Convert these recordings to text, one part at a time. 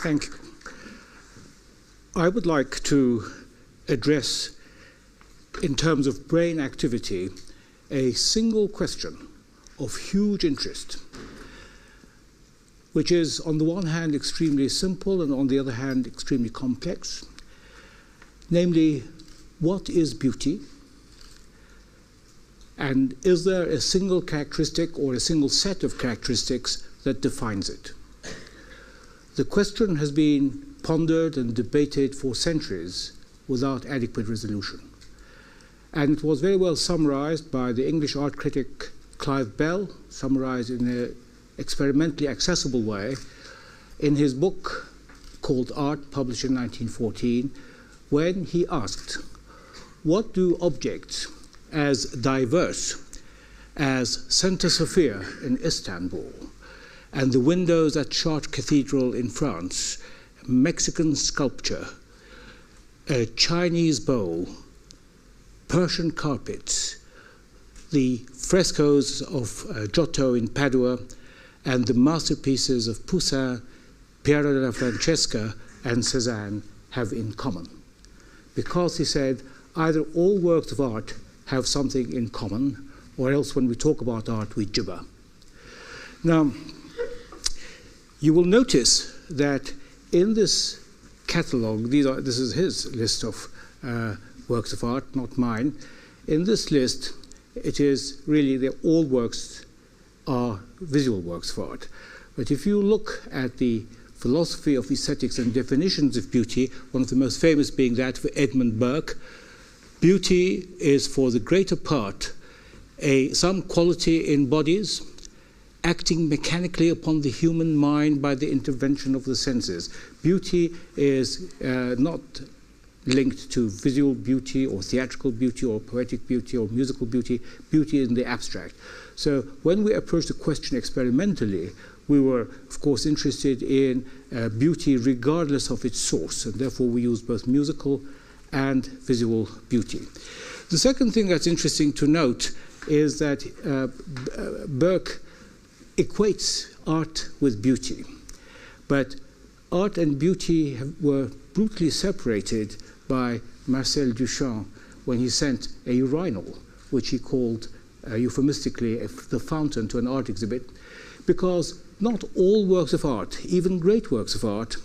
Thank you. I would like to address, in terms of brain activity, a single question of huge interest, which is, on the one hand, extremely simple, and on the other hand, extremely complex. Namely, what is beauty? And is there a single characteristic or a single set of characteristics that defines it? The question has been pondered and debated for centuries without adequate resolution. And it was very well summarized by the English art critic Clive Bell, summarized in an experimentally accessible way in his book called Art, published in 1914, when he asked, what do objects as diverse as St. Sophia in Istanbul and the windows at Chartres Cathedral in France, Mexican sculpture, a Chinese bowl, Persian carpets, the frescoes of Giotto in Padua, and the masterpieces of Poussin, Piero della Francesca, and Cézanne have in common? Because, he said, either all works of art have something in common, or else when we talk about art, we gibber. Now, you will notice that in this catalogue, this is his list of works of art, not mine. In this list, it is really that all works are visual works of art. But if you look at the philosophy of aesthetics and definitions of beauty, one of the most famous being that of Edmund Burke, beauty is for the greater part some quality in bodies acting mechanically upon the human mind by the intervention of the senses. Beauty is not linked to visual beauty or theatrical beauty or poetic beauty or musical beauty. Beauty is in the abstract. So when we approached the question experimentally, we were, of course, interested in beauty regardless of its source, and therefore we used both musical and visual beauty. The second thing that's interesting to note is that Burke equates art with beauty, but art and beauty were brutally separated by Marcel Duchamp when he sent a urinal, which he called euphemistically the fountain, to an art exhibit, because not all works of art, even great works of art,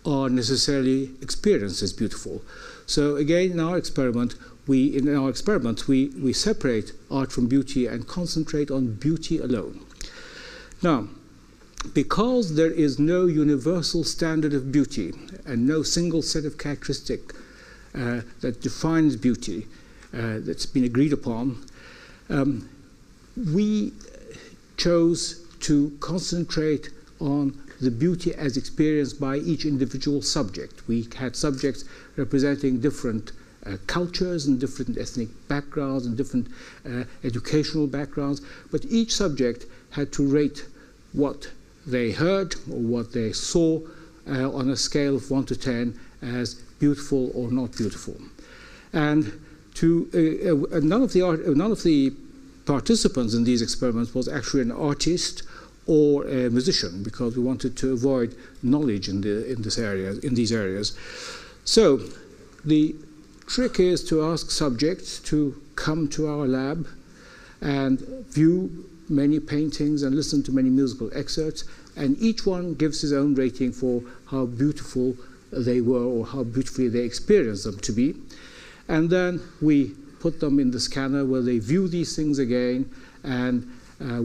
are necessarily experienced as beautiful. So again, in our experiment, we separate art from beauty and concentrate on beauty alone. Now, because there is no universal standard of beauty and no single set of characteristics that defines beauty that's been agreed upon, we chose to concentrate on the beauty as experienced by each individual subject. We had subjects representing different cultures and different ethnic backgrounds and different educational backgrounds, but each subject had to rate what they heard or what they saw on a scale of 1 to 10 as beautiful or not beautiful. And none of the participants in these experiments was actually an artist or a musician, because we wanted to avoid knowledge in these areas. So the trick is to ask subjects to come to our lab and view many paintings and listen to many musical excerpts, and each one gives his own rating for how beautiful they were or how beautifully they experienced them to be. And then we put them in the scanner where they view these things again, and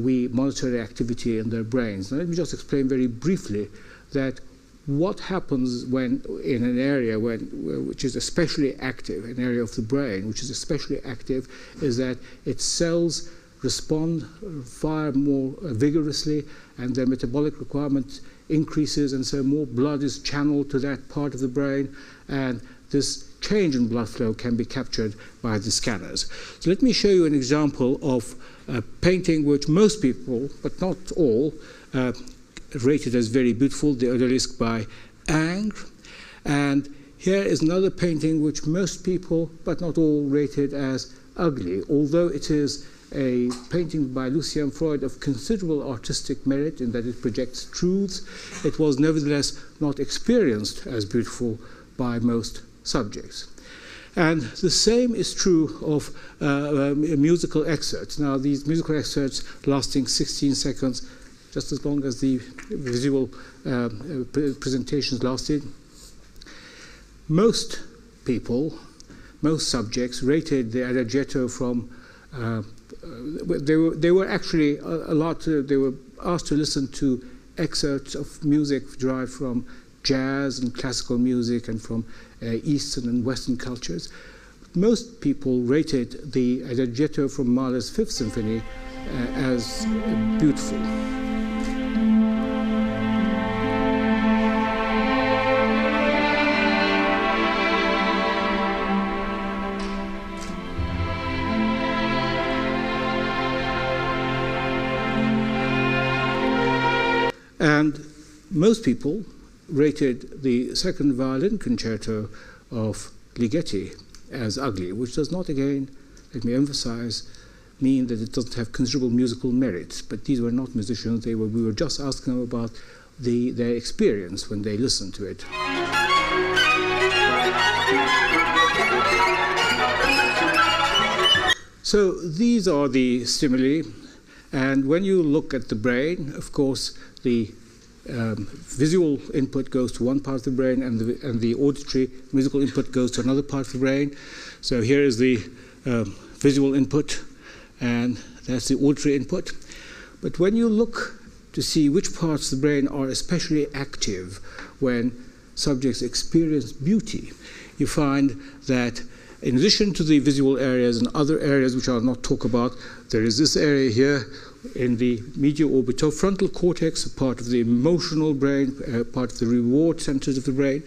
we monitor the activity in their brains. Now, let me just explain very briefly that what happens when in an area which is especially active, an area of the brain which is especially active, is that its cells respond far more vigorously, and their metabolic requirement increases, and so more blood is channeled to that part of the brain, and this change in blood flow can be captured by the scanners. So let me show you an example of a painting which most people, but not all, rated as very beautiful, the Odalisque by Ingres. And here is another painting which most people, but not all, rated as ugly, although it is a painting by Lucien Freud of considerable artistic merit in that it projects truths. It was nevertheless not experienced as beautiful by most subjects. And the same is true of musical excerpts. Now, these musical excerpts lasting 16 seconds, just as long as the visual presentations lasted, most people, most subjects rated the adagietto from, they were actually they were asked to listen to excerpts of music derived from jazz and classical music and from Eastern and Western cultures. Most people rated the adagietto from Mahler's Fifth Symphony as beautiful. And most people rated the second violin concerto of Ligeti as ugly, which does not, again, let me emphasize, mean that it doesn't have considerable musical merit. But these were not musicians. We were just asking them about their experience when they listened to it. So these are the stimuli. And when you look at the brain, of course, the visual input goes to one part of the brain, and the auditory musical input goes to another part of the brain. So here is the visual input, and that's the auditory input. But when you look to see which parts of the brain are especially active when subjects experience beauty, you find that in addition to the visual areas and other areas which I'll not talk about, there is this area here in the medial orbitofrontal cortex, a part of the emotional brain, part of the reward centers of the brain.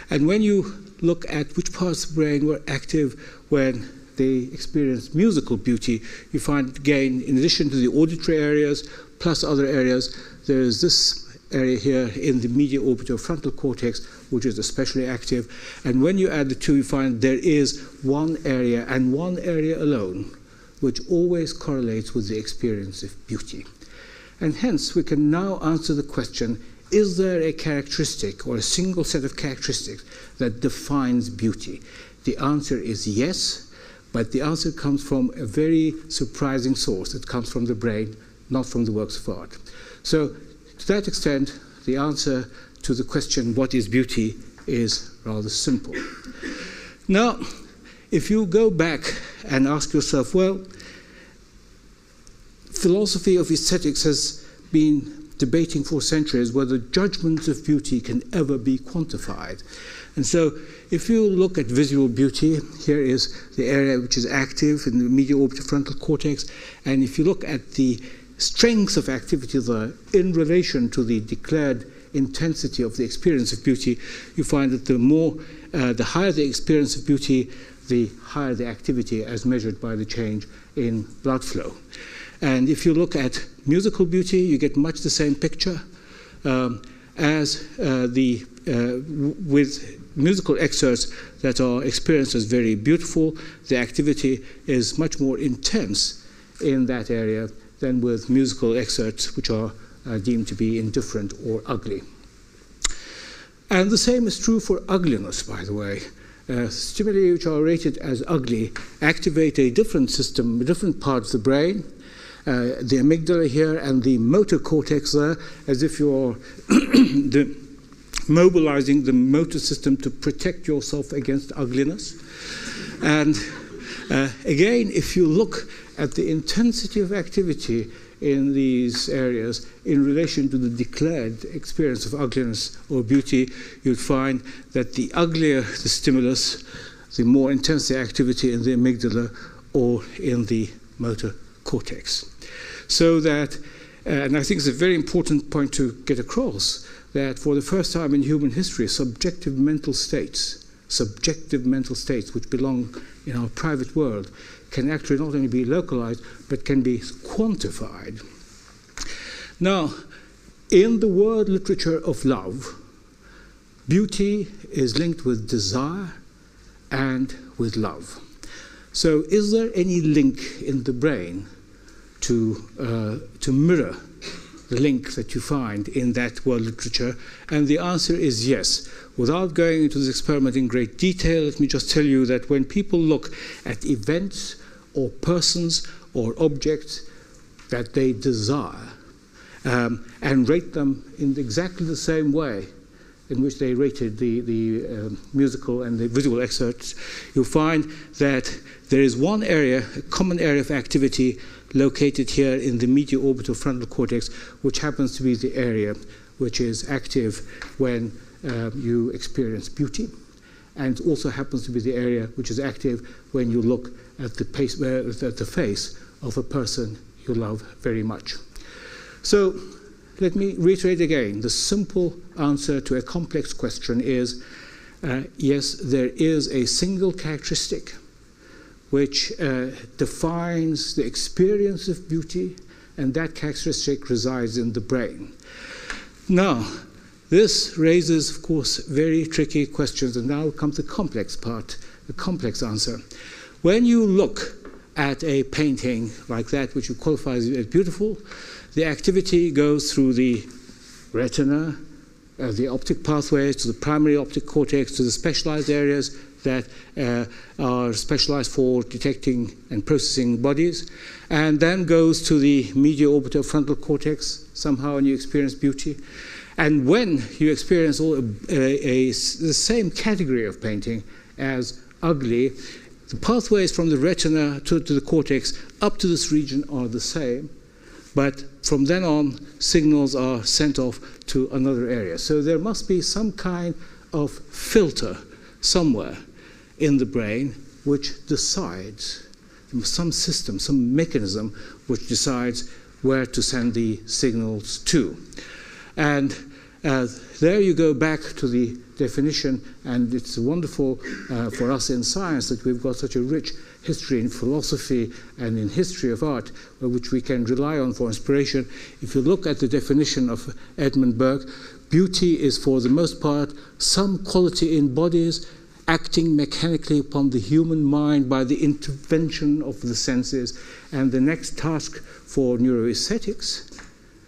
And when you look at which parts of the brain were active when they experienced musical beauty, you find, again, in addition to the auditory areas, plus other areas, there is this area here in the medial orbitofrontal cortex, which is especially active. And when you add the two, you find there is one area, and one area alone, which always correlates with the experience of beauty. And hence, we can now answer the question, is there a characteristic or a single set of characteristics that defines beauty? The answer is yes, but the answer comes from a very surprising source. It comes from the brain, not from the works of art. So, to that extent, the answer to the question, what is beauty, is rather simple. Now, if you go back and ask yourself, well, philosophy of aesthetics has been debating for centuries whether judgments of beauty can ever be quantified. And so if you look at visual beauty, here is the area which is active in the medial orbitofrontal cortex, and if you look at the strengths of activity there in relation to the declared intensity of the experience of beauty, you find that the higher the experience of beauty, the higher the activity as measured by the change in blood flow. And if you look at musical beauty, you get much the same picture with musical excerpts that are experienced as very beautiful. The activity is much more intense in that area than with musical excerpts which are deemed to be indifferent or ugly. And the same is true for ugliness, by the way. Stimuli which are rated as ugly activate a different system, different parts of the brain, the amygdala here and the motor cortex there, as if you're mobilizing the motor system to protect yourself against ugliness. And again, if you look at the intensity of activity in these areas in relation to the declared experience of ugliness or beauty, you'd find that the uglier the stimulus, the more intense the activity in the amygdala or in the motor cortex. So that, and I think it's a very important point to get across, that for the first time in human history, subjective mental states which belong in our private world, can actually not only be localized, but can be quantified. Now, in the world literature of love, beauty is linked with desire and with love. So is there any link in the brain to mirror the link that you find in that world literature? And the answer is yes. Without going into this experiment in great detail, let me just tell you that when people look at events or persons or objects that they desire and rate them in exactly the same way in which they rated the musical and the visual excerpts, you'll find that there is one area, a common area of activity located here in the medial orbital frontal cortex, which happens to be the area which is active when you experience beauty, and also happens to be the area which is active when you look at the face of a person you love very much. So let me reiterate again, the simple answer to a complex question is yes, there is a single characteristic which defines the experience of beauty, and that characteristic resides in the brain. Now, this raises, of course, very tricky questions, and now comes the complex part, the complex answer. When you look at a painting like that, which you qualify as beautiful, the activity goes through the retina, the optic pathways, to the primary optic cortex, to the specialized areas that are specialized for detecting and processing bodies, and then goes to the medial orbital frontal cortex somehow, and you experience beauty. And when you experience the same category of painting as ugly, the pathways from the retina to the cortex up to this region are the same, but from then on, signals are sent off to another area. So there must be some kind of filter somewhere in the brain which decides, some system, some mechanism which decides where to send the signals to. And there you go back to the definition, and it's wonderful for us in science that we've got such a rich history in philosophy and in history of art, which we can rely on for inspiration. If you look at the definition of Edmund Burke, beauty is for the most part some quality in bodies acting mechanically upon the human mind by the intervention of the senses. And the next task for neuroaesthetics,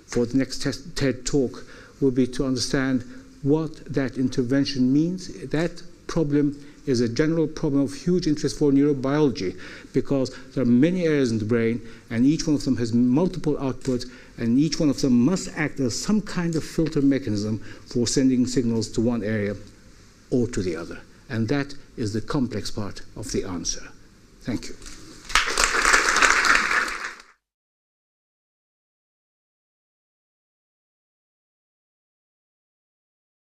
for the next TED talk, will be to understand what that intervention means. That problem is a general problem of huge interest for neurobiology, because there are many areas in the brain, and each one of them has multiple outputs, and each one of them must act as some kind of filter mechanism for sending signals to one area or to the other. And that is the complex part of the answer. Thank you.